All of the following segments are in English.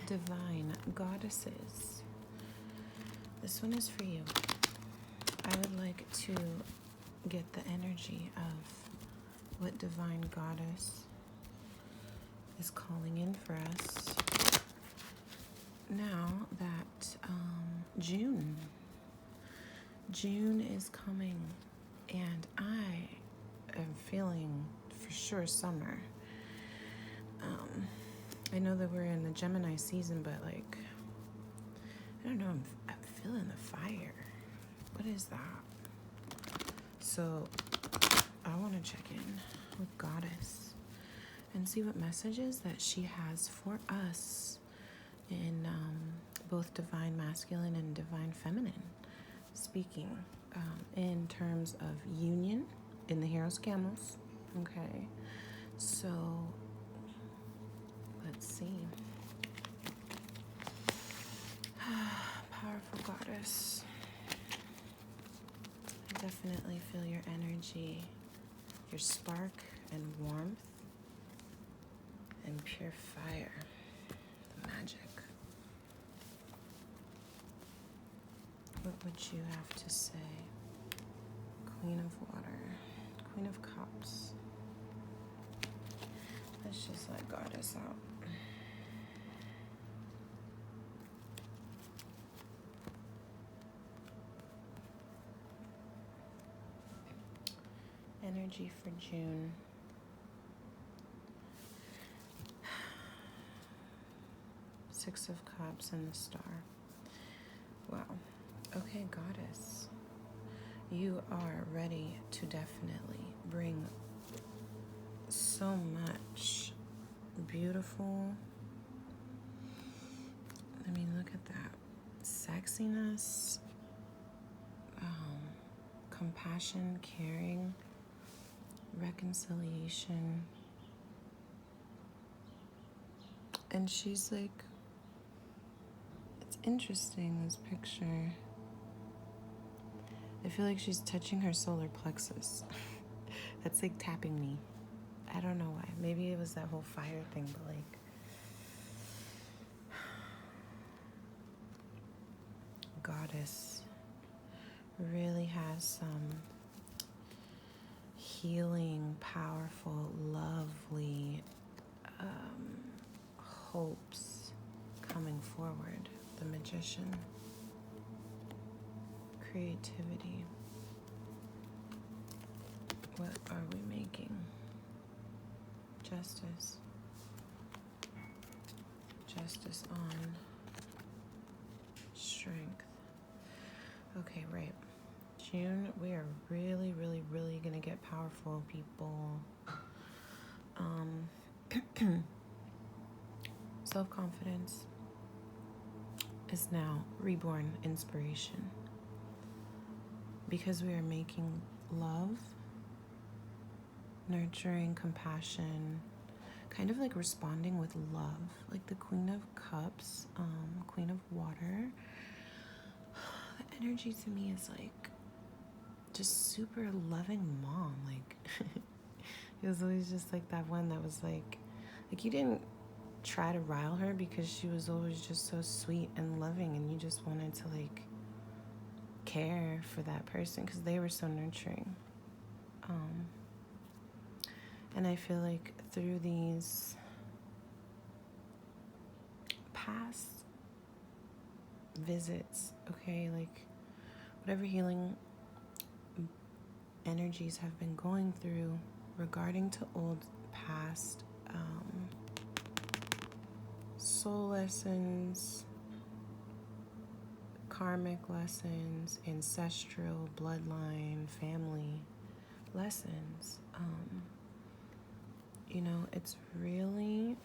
Divine Goddesses. This one is for you. I would like to get the energy of what Divine Goddess is calling in for us now that June is coming, and I am feeling for sure summer. I know that we're in the Gemini season, but like, I don't know, I'm feeling the fire. What is that? So I want to check in with Goddess and see what messages that she has for us in both Divine Masculine and Divine Feminine. Speaking in terms of union in the Hero's Camels. Okay, so let's see. Powerful Goddess. I definitely feel your energy, your spark and warmth and pure fire, the magic. What would you have to say? Queen of Water, Queen of Cups. Let's just let Goddess out. Energy for June. Six of Cups and the Star. Wow. Okay, Goddess. You are ready to definitely bring so much beautiful, I mean, look at that, sexiness, compassion, caring, reconciliation. And she's like, it's interesting, this picture. I feel like she's touching her solar plexus. That's like tapping me. I don't know why. Maybe it was that whole fire thing, but like, Goddess really has some healing, powerful, lovely hopes coming forward. The Magician. Creativity. What are we making? Justice. Justice on strength. Okay, right. June, we are really, really, really gonna get powerful, people. Self-confidence is now reborn inspiration. Because we are making love, nurturing, compassion, kind of like responding with love, like the Queen of Cups, Queen of Water. The energy to me is like just super loving mom. Like it was always just like that one that was like you didn't try to rile her because she was always just so sweet and loving, and you just wanted to like care for that person because they were so nurturing. And I feel like through these past visits, okay, like whatever healing energies have been going through regarding to old past soul lessons, karmic lessons, ancestral, bloodline, family lessons, you know, it's really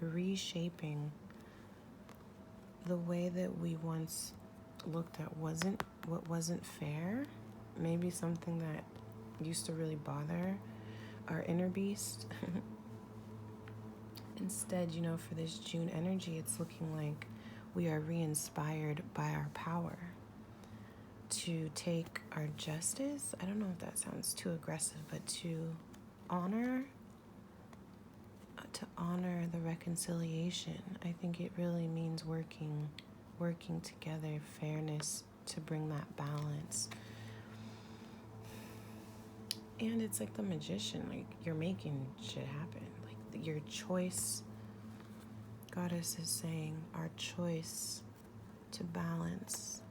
reshaping the way that we once looked at what wasn't fair, maybe something that used to really bother our inner beast. Instead, you know, for this June energy, it's looking like we are re-inspired by our power to take our justice. I don't know if that sounds too aggressive, but to honor the reconciliation. I think it really means working together, fairness to bring that balance. And it's like the magician, like you're making shit happen. Like your choice, Goddess is saying, our choice to balance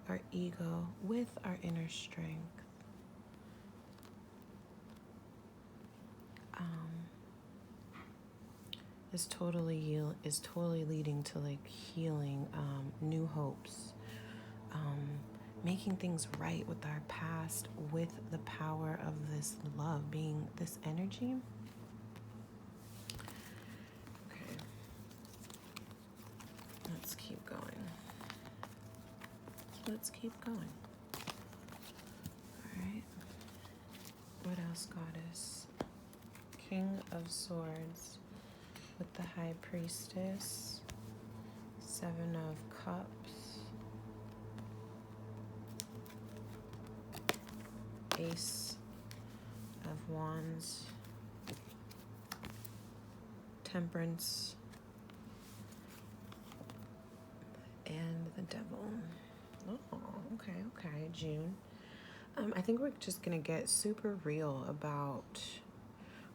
our ego with our inner strength. Is totally leading to like healing, new hopes, making things right with our past, with the power of this love being this energy. Okay, let's keep going. All right, what else, Goddess? King of Swords with the High Priestess, Seven of Cups, Ace of Wands, Temperance, and the Devil. Oh, okay, June. I think we're just gonna get super real about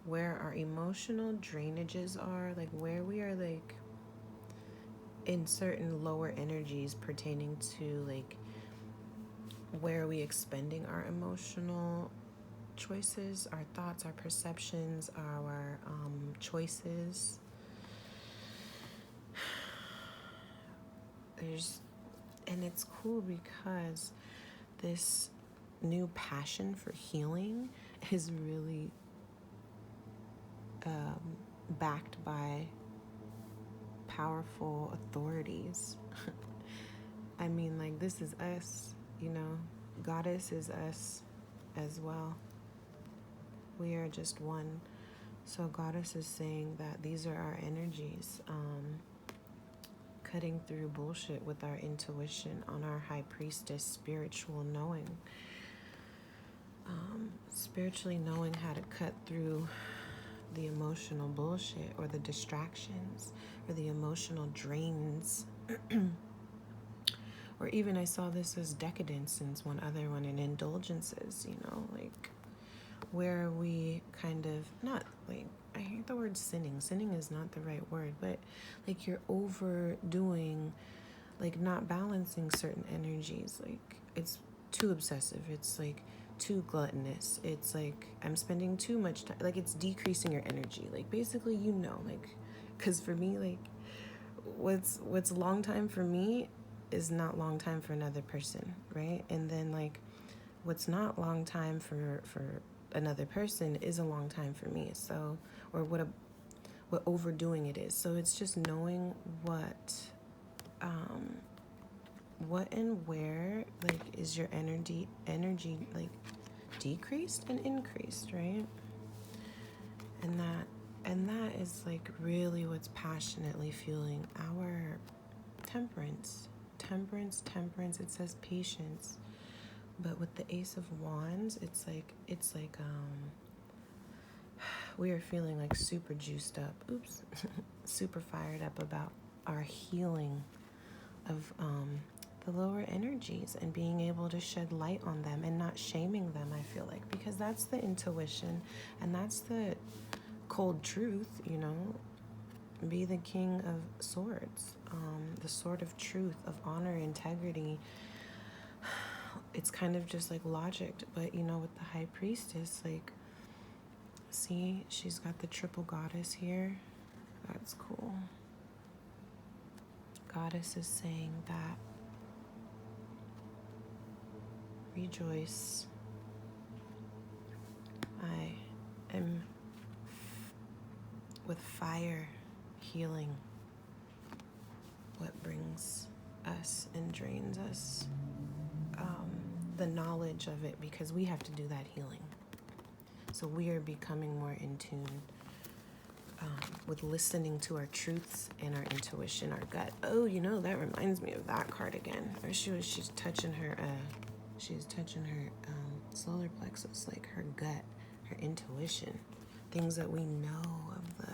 where our emotional drainages are, like where we are like in certain lower energies pertaining to like where are we expending our emotional choices, our thoughts, our perceptions, our choices. And it's cool because this new passion for healing is really backed by powerful authorities. I mean, like, this is us, Goddess is us as well. We are just one. So Goddess is saying that these are our energies, cutting through bullshit with our intuition on our High Priestess spiritual knowing. Spiritually knowing how to cut through the emotional bullshit or the distractions or the emotional drains. Or even I saw this as decadence in one other one, in indulgences, like where we kind of, not like, I hate the word sinning. Sinning is not the right word, but like you're overdoing, like not balancing certain energies. Like it's too obsessive. It's like too gluttonous. It's like I'm spending too much time. Like it's decreasing your energy. Like basically, like, because for me, like what's long time for me is not long time for another person, right? And then like what's not long time for another person is a long time for me. So, or what overdoing it is. So it's just knowing what and where like is your energy like decreased and increased, right? And that is like really what's passionately fueling our temperance. It says patience, but with the Ace of Wands, it's like we are feeling like super juiced up. Super fired up about our healing of the lower energies and being able to shed light on them and not shaming them, I feel like, because that's the intuition and that's the cold truth, be the King of Swords, the sword of truth, of honor, integrity. It's kind of just like logic, but with the High Priestess, like, see, she's got the triple goddess here. That's cool. Goddess is saying that rejoice. I am with fire healing what brings us and drains us. The knowledge of it, because we have to do that healing. So we are becoming more in tune with listening to our truths and our intuition, our gut. Oh, that reminds me of that card again. Or she's touching her solar plexus, like her gut, her intuition. things that we know of the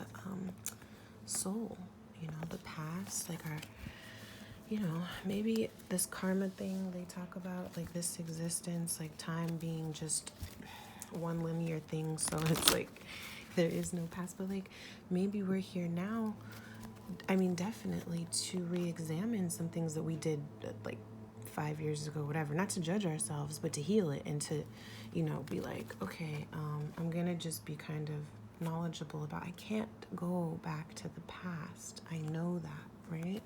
soul, you know, the past, like our, you know, maybe this karma thing they talk about, like this existence, like time being just one linear thing. So it's like there is no past, but like maybe we're here now. I mean, definitely to re-examine some things that we did like 5 years ago, whatever, not to judge ourselves, but to heal it and to, you know, be like, okay, I'm gonna just be kind of knowledgeable about, I can't go back to the past. I know that, right?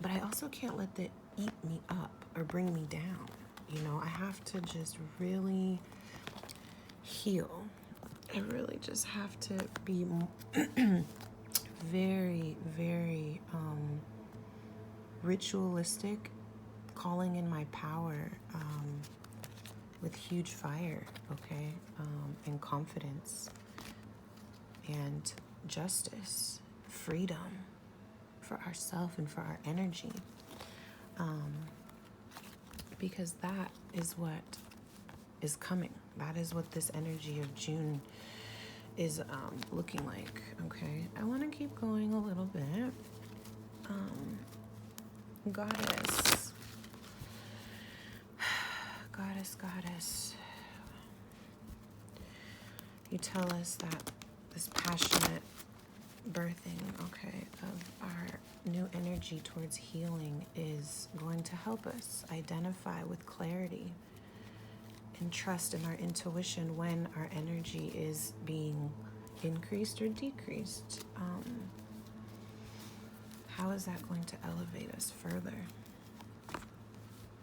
But I also can't let that eat me up or bring me down. You know, I have to just really heal. I really just have to be very, very ritualistic, calling in my power with huge fire, okay, and confidence and justice, freedom for ourselves and for our energy, because that is what is coming. That is what this energy of June is looking like. Okay, I want to keep going a little bit. Goddess, goddess, you tell us that this passionate birthing, okay, of our new energy towards healing is going to help us identify with clarity and trust in our intuition when our energy is being increased or decreased. How is that going to elevate us further?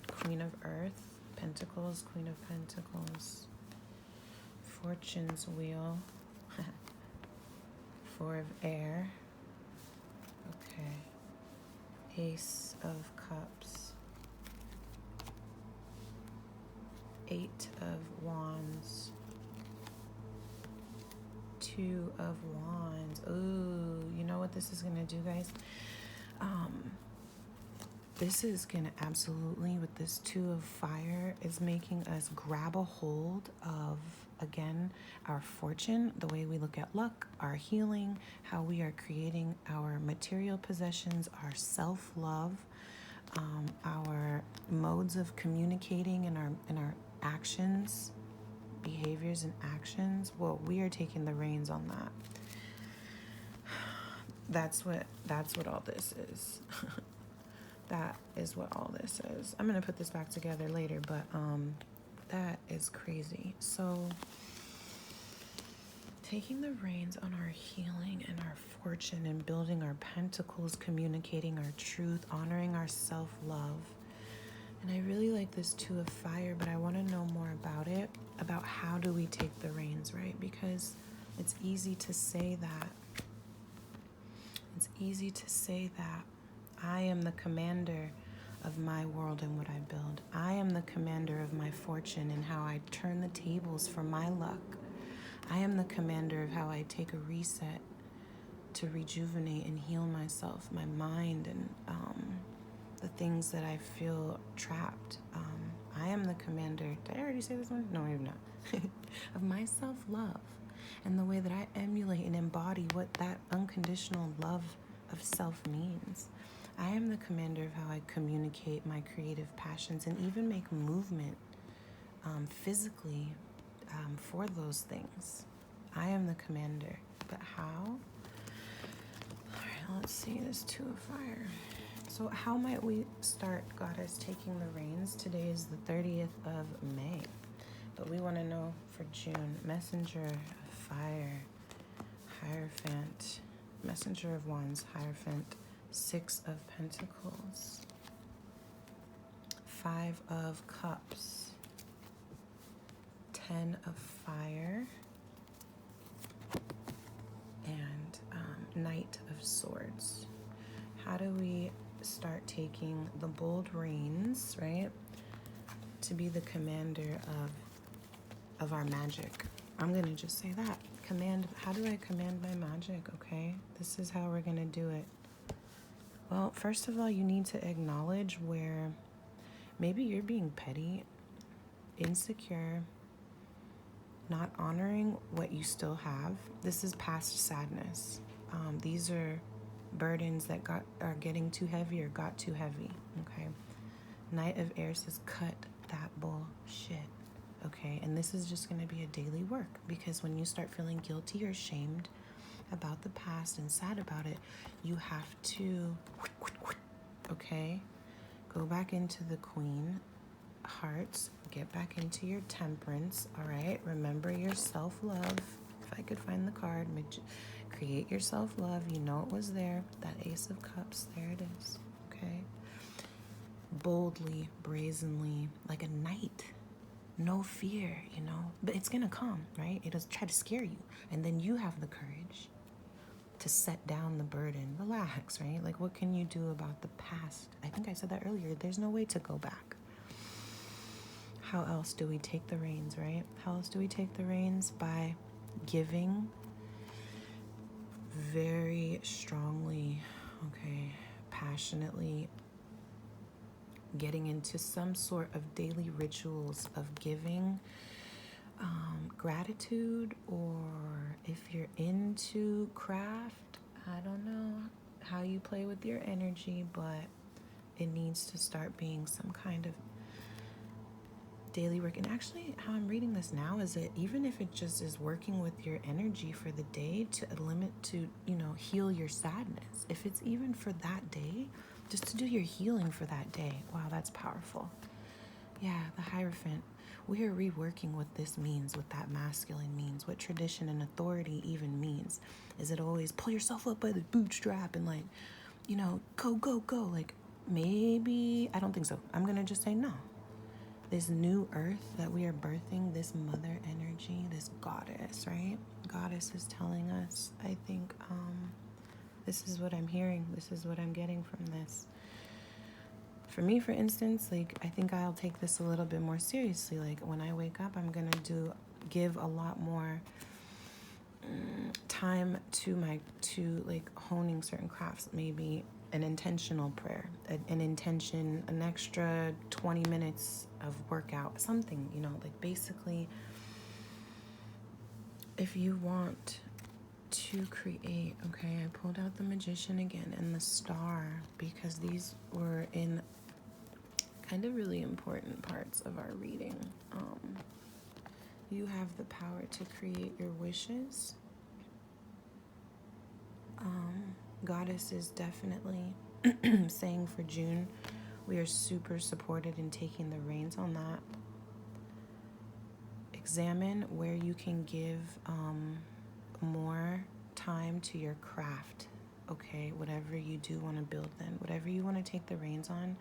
Queen of Earth, Pentacles, Queen of Pentacles, Fortune's Wheel, Four of Air, okay, Ace of Cups, Eight of Wands, Two of Wands. Ooh, you know what this is gonna do, guys? This is gonna absolutely, with this Two of Fire, is making us grab a hold of, again, our fortune, the way we look at luck, our healing, how we are creating our material possessions, our self-love, our modes of communicating and our actions, behaviors and actions. Well, we are taking the reins on that. That's what all this is. That is what all this is. I'm gonna put this back together later, but that is crazy. So taking the reins on our healing and our fortune and building our pentacles, communicating our truth, honoring our self-love. And I really like this Two of Fire, but I want to know more about it, about how do we take the reins, right? Because it's easy to say that. It's easy to say that I am the commander of my world and what I build. I am the commander of my fortune and how I turn the tables for my luck. I am the commander of how I take a reset to rejuvenate and heal myself, my mind, and the things that I feel trapped. I am the commander. Did I already say this one? No, I have not. Of my self-love and the way that I emulate and embody what that unconditional love of self means. I am the commander of how I communicate my creative passions and even make movement physically for those things. I am the commander. But how? All right, let's see this Two of Fire. So how might we start, Goddess, taking the reins? Today is the 30th of May. But we want to know for June. Messenger of Fire, Hierophant, Messenger of Wands, Hierophant, Six of Pentacles, Five of Cups, Ten of Fire, and Knight of Swords. How do we start taking the bold reins, right, to be the commander of our magic? I'm gonna just say that. How do I command my magic? Okay, this is how we're gonna do it. Well, first of all, you need to acknowledge where maybe you're being petty, insecure, not honoring what you still have. This is past sadness. These are burdens that are getting too heavy or got too heavy, okay? Knight of Air says, cut that bullshit, okay? And this is just going to be a daily work, because when you start feeling guilty or shamed about the past and sad about it, you have to, okay, go back into the Queen Hearts, get back into your Temperance, all right? Remember your self-love. If I could find the card, create your self-love. You know it was there. That Ace of Cups, there it is, okay? Boldly, brazenly, like a knight. No fear, you know? But it's gonna come, right? It'll try to scare you. And then you have the courage to set down the burden. Relax, right? Like, what can you do about the past? I think I said that earlier. There's no way to go back. How else do we take the reins, right? How else do we take the reins? By giving very strongly, okay, passionately, getting into some sort of daily rituals of giving, gratitude, or if you're into craft, I don't know how you play with your energy, but it needs to start being some kind of daily work. And actually, how I'm reading this now is that even if it just is working with your energy for the day to heal your sadness, if it's even for that day, just to do your healing for that day. Wow, that's powerful. Yeah, the Hierophant. We are reworking what this means, what that masculine means, what tradition and authority even means. Is it always pull yourself up by the bootstrap and go, go, go? Like, maybe, I don't think so. I'm going to just say no. This new earth that we are birthing, this mother energy, this goddess, right? Goddess is telling us, I think, this is what I'm hearing. This is what I'm getting from this. For me, for instance, like, I think I'll take this a little bit more seriously. Like, when I wake up, I'm going to give a lot more time to honing certain crafts. Maybe an intentional prayer, an intention, an extra 20 minutes of workout, something, like, basically, if you want to create, okay, I pulled out the Magician again and the Star, because these were in kind of really important parts of our reading. You have the power to create your wishes. Goddess is definitely saying for June, we are super supported in taking the reins on that. Examine where you can give more time to your craft, okay? Whatever you do want to build, then whatever you want to take the reins on,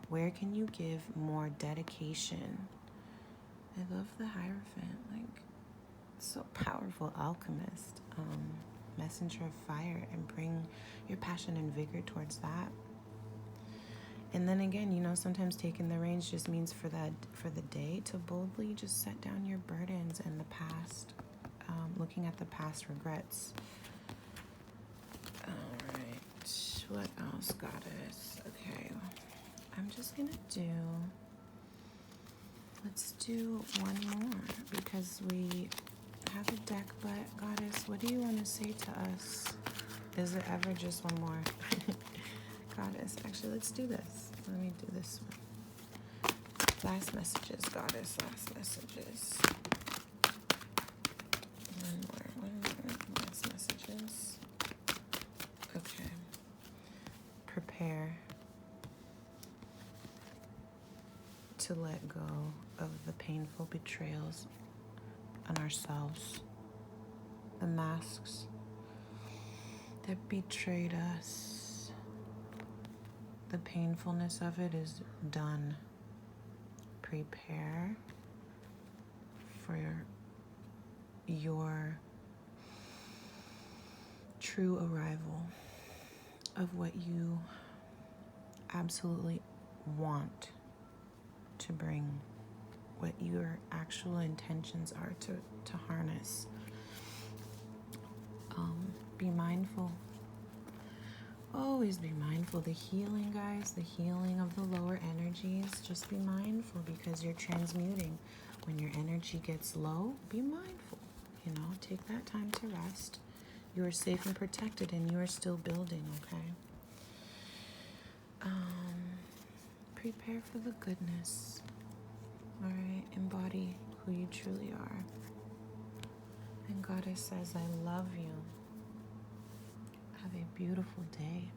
where can you give more dedication? I love the Hierophant, like, so powerful. Alchemist, messenger of fire, and bring your passion and vigor towards that. And then again, sometimes taking the reins just means for the day to boldly just set down your burdens and the past, looking at the past regrets. All right, what else, Goddess? Okay, I'm just gonna let's do one more, because we have a deck, but Goddess, what do you want to say to us? Is there ever just one more? Goddess, actually, let's do this. Let me do this one. Last messages, Goddess, last messages. One more, last messages. Okay. Prepare to let go of the painful betrayals on ourselves, the masks that betrayed us. The painfulness of it is done. Prepare for your true arrival of what you absolutely want to bring, what your actual intentions are to harness. Be mindful. Always be mindful. The healing, guys, the healing of the lower energies, just be mindful, because you're transmuting. when your energy gets low, be mindful. You know, take that time to rest. You are safe and protected, and you are still building, okay? Prepare for the goodness. All right, embody who you truly are. And Goddess says, I love you. Have a beautiful day.